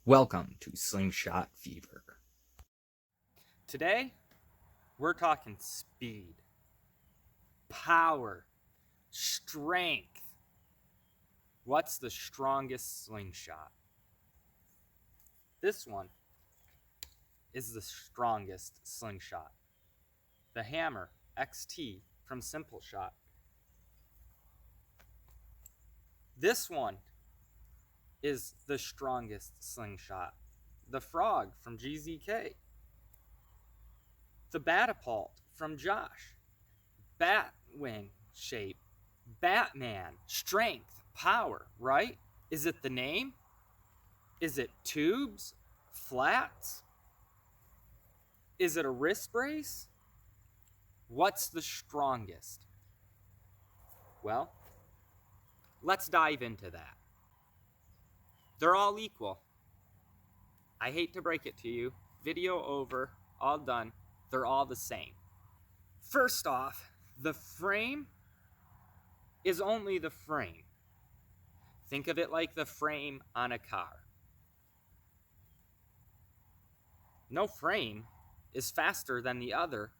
Welcome to Slingshot Fever. Today, we're talking speed, power, strength. What's the strongest slingshot? This one is the strongest slingshot. The Hammer XT from Simple Shot. This one is the strongest slingshot. The Frog from GZK. The Batapult from Josh. Batwing shape. Batman. Strength. Power, right? Is it the name? Is it tubes? Flats? Is it a wrist brace? What's the strongest? Well, let's dive into that. They're all equal. I hate to break it to you. Video over, all done. They're all the same. First off, the frame is only the frame. Think of it like the frame on a car. No frame is faster than the other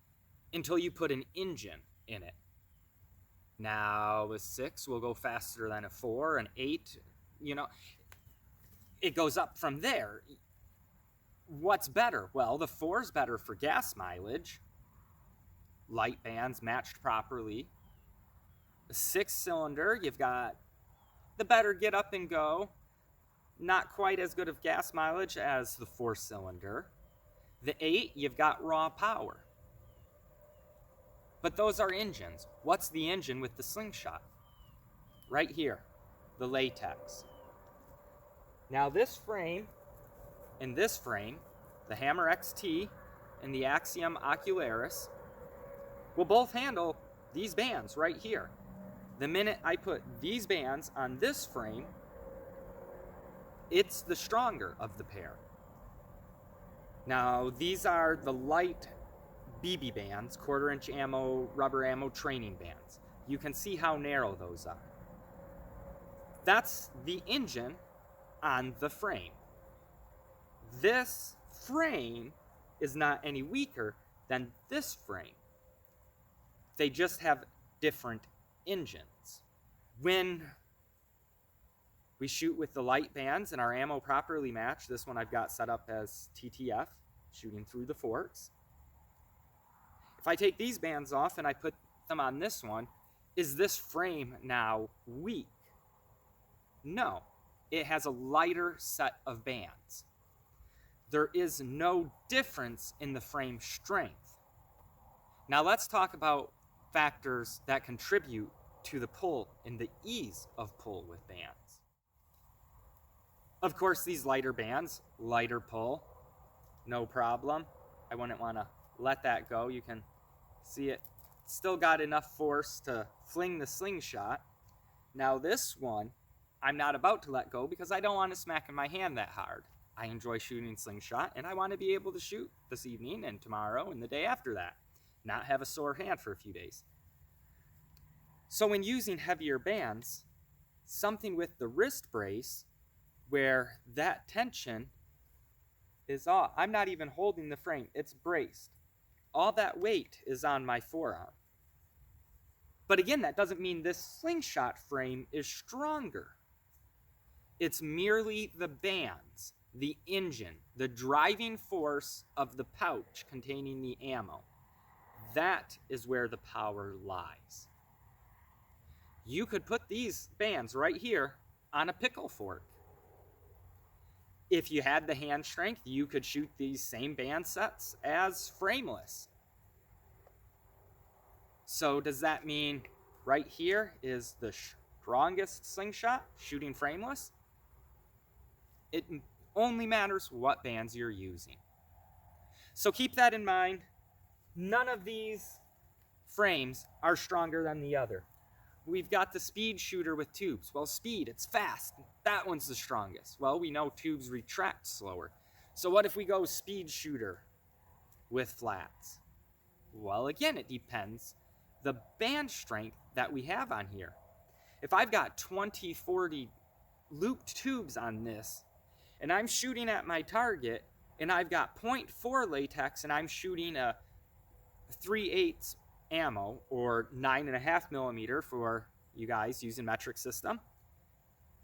until you put an engine in it. Now, a 6 will go faster than a 4, an 8, it goes up from there. What's better? Well, the 4 is better for gas mileage. Light bands matched properly. A 6-cylinder, you've got the better get up and go. Not quite as good of gas mileage as the 4-cylinder. The 8, you've got raw power. But those are engines. What's the engine with the slingshot? Right here, the Latex. Now this frame and this frame, the Hammer XT and the Axiom Ocularis, will both handle these bands right here. The minute I put these bands on this frame, it's the stronger of the pair. Now, these are the light BB bands, quarter-inch ammo, rubber ammo training bands. You can see how narrow those are. That's the engine on the frame. This frame is not any weaker than this frame. They just have different engines. When we shoot with the light bands and our ammo properly matched, this one I've got set up as TTF, shooting through the forks. If I take these bands off and I put them on this one, is this frame now weak? No, it has a lighter set of bands. There is no difference in the frame strength. Now let's talk about factors that contribute to the pull and the ease of pull with bands. Of course, these lighter bands, lighter pull, no problem. I wouldn't want to let that go. You can see it still got enough force to fling the slingshot. Now this one, I'm not about to let go because I don't want to smack in my hand that hard. I enjoy shooting slingshot and I want to be able to shoot this evening and tomorrow and the day after that. Not have a sore hand for a few days. So when using heavier bands, something with the wrist brace where that tension is off. I'm not even holding the frame, it's braced. All that weight is on my forearm. But again, that doesn't mean this slingshot frame is stronger. It's merely the bands, the engine, the driving force of the pouch containing the ammo. That is where the power lies. You could put these bands right here on a pickle fork. If you had the hand strength, you could shoot these same band sets as frameless. So does that mean right here is the strongest slingshot, shooting frameless? It only matters what bands you're using. So keep that in mind. None of these frames are stronger than the other. We've got the speed shooter with tubes. Well, speed, it's fast. That one's the strongest. Well, we know tubes retract slower. So what if we go speed shooter with flats? Well, again, it depends the band strength that we have on here. If I've got 20, 40 looped tubes on this, and I'm shooting at my target, and I've got .4 latex, and I'm shooting a 3/8 ammo, or 9.5 millimeter for you guys using metric system,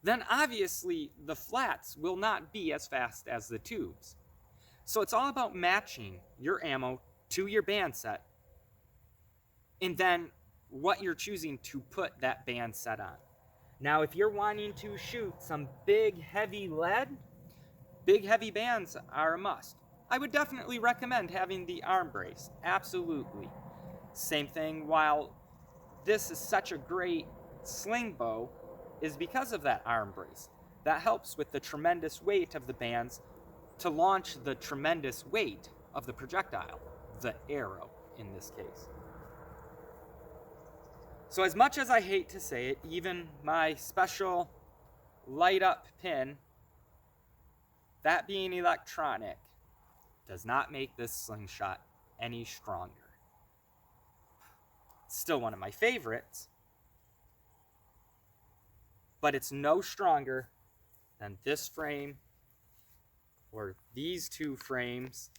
then obviously the flats will not be as fast as the tubes. So it's all about matching your ammo to your band set, and then what you're choosing to put that band set on. Now, if you're wanting to shoot some big, heavy lead, big, heavy bands are a must. I would definitely recommend having the arm brace, absolutely. Same thing, while this is such a great sling bow, is because of that arm brace. That helps with the tremendous weight of the bands to launch the tremendous weight of the projectile, the arrow in this case. So as much as I hate to say it, even my special light up pin, that being electronic, does not make this slingshot any stronger. It's still one of my favorites, but it's no stronger than this frame or these two frames.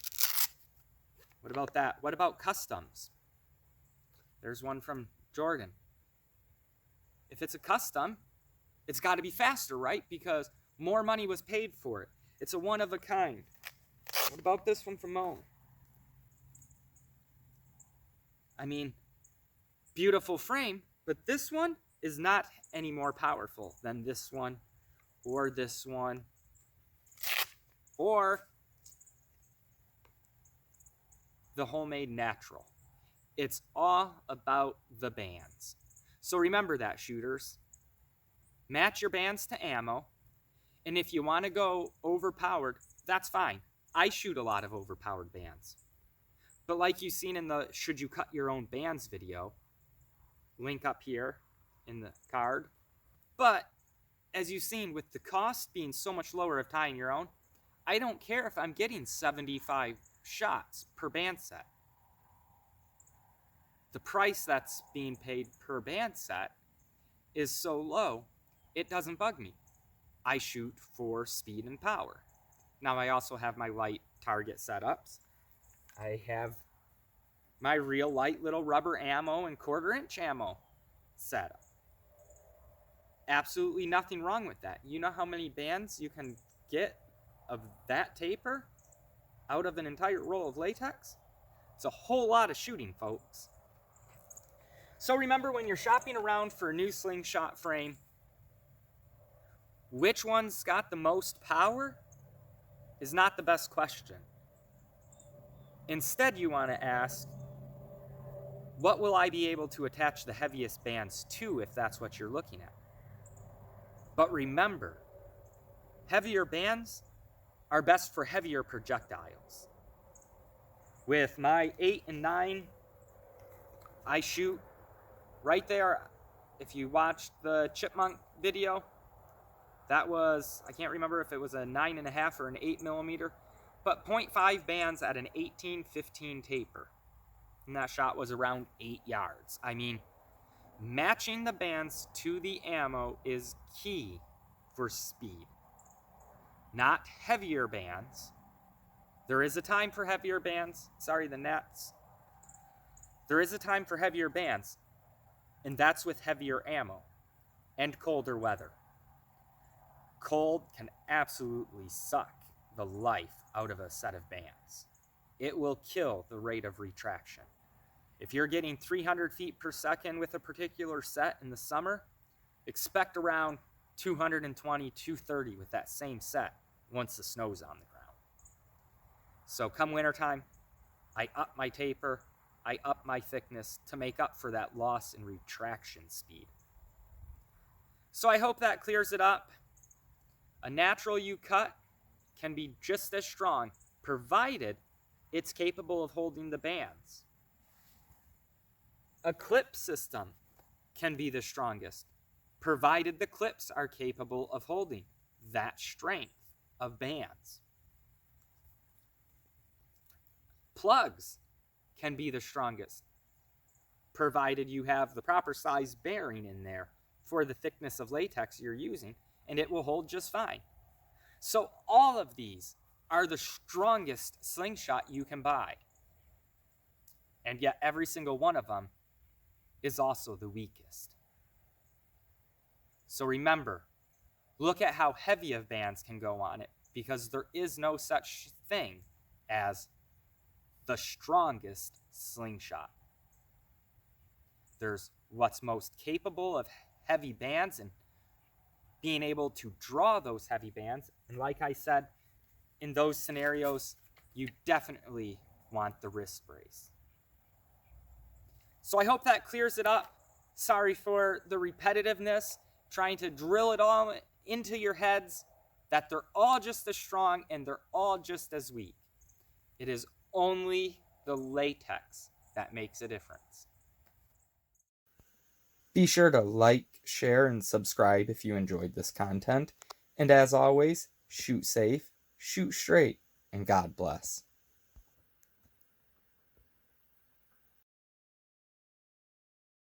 What about that? What about customs? There's one from Jordan. If it's a custom, it's got to be faster, right? Because more money was paid for it. It's a one of a kind. What about this one from Moan? I mean, beautiful frame, but this one is not any more powerful than this one, or the homemade natural. It's all about the bands. So remember that, shooters. Match your bands to ammo, and if you want to go overpowered, that's fine. I shoot a lot of overpowered bands. But like you've seen in the Should You Cut Your Own Bands video, link up here in the card. But as you've seen, with the cost being so much lower of tying your own, I don't care if I'm getting 75 shots per band set. The price that's being paid per band set is so low, it doesn't bug me. I shoot for speed and power. Now I also have my light target setups. I have my real light little rubber ammo and 1/4-inch ammo setup. Absolutely nothing wrong with that. You know how many bands you can get of that taper out of an entire roll of latex? It's a whole lot of shooting, folks. So remember, when you're shopping around for a new slingshot frame, which one's got the most power is not the best question. Instead, you want to ask, what will I be able to attach the heaviest bands to, if that's what you're looking at? But remember, heavier bands are best for heavier projectiles. With my 8 and 9, I shoot right there. If you watched the chipmunk video, that was, I can't remember if it was a 9.5 or an 8 millimeter, but 0.5 bands at an 18-15 taper. And that shot was around 8 yards. I mean, matching the bands to the ammo is key for speed. Not heavier bands. There is a time for heavier bands. Sorry, the gnats. There is a time for heavier bands, and that's with heavier ammo and colder weather. Cold can absolutely suck the life out of a set of bands. It will kill the rate of retraction. If you're getting 300 feet per second with a particular set in the summer, expect around 220, 230 with that same set once the snow's on the ground. So come wintertime, I up my taper, I up my thickness to make up for that loss in retraction speed. So I hope that clears it up. A natural you cut can be just as strong, provided it's capable of holding the bands. A clip system can be the strongest, provided the clips are capable of holding that strength of bands. Plugs can be the strongest, provided you have the proper size bearing in there for the thickness of latex you're using, and it will hold just fine. So all of these are the strongest slingshot you can buy. And yet every single one of them is also the weakest. So remember, look at how heavy of bands can go on it, because there is no such thing as the strongest slingshot. There's what's most capable of heavy bands and being able to draw those heavy bands. And like I said, in those scenarios, you definitely want the wrist brace. So I hope that clears it up. Sorry for the repetitiveness, trying to drill it all into your heads, that they're all just as strong and they're all just as weak. It is only the latex that makes a difference. Be sure to like, share, and subscribe if you enjoyed this content. And as always, shoot safe, shoot straight, and God bless.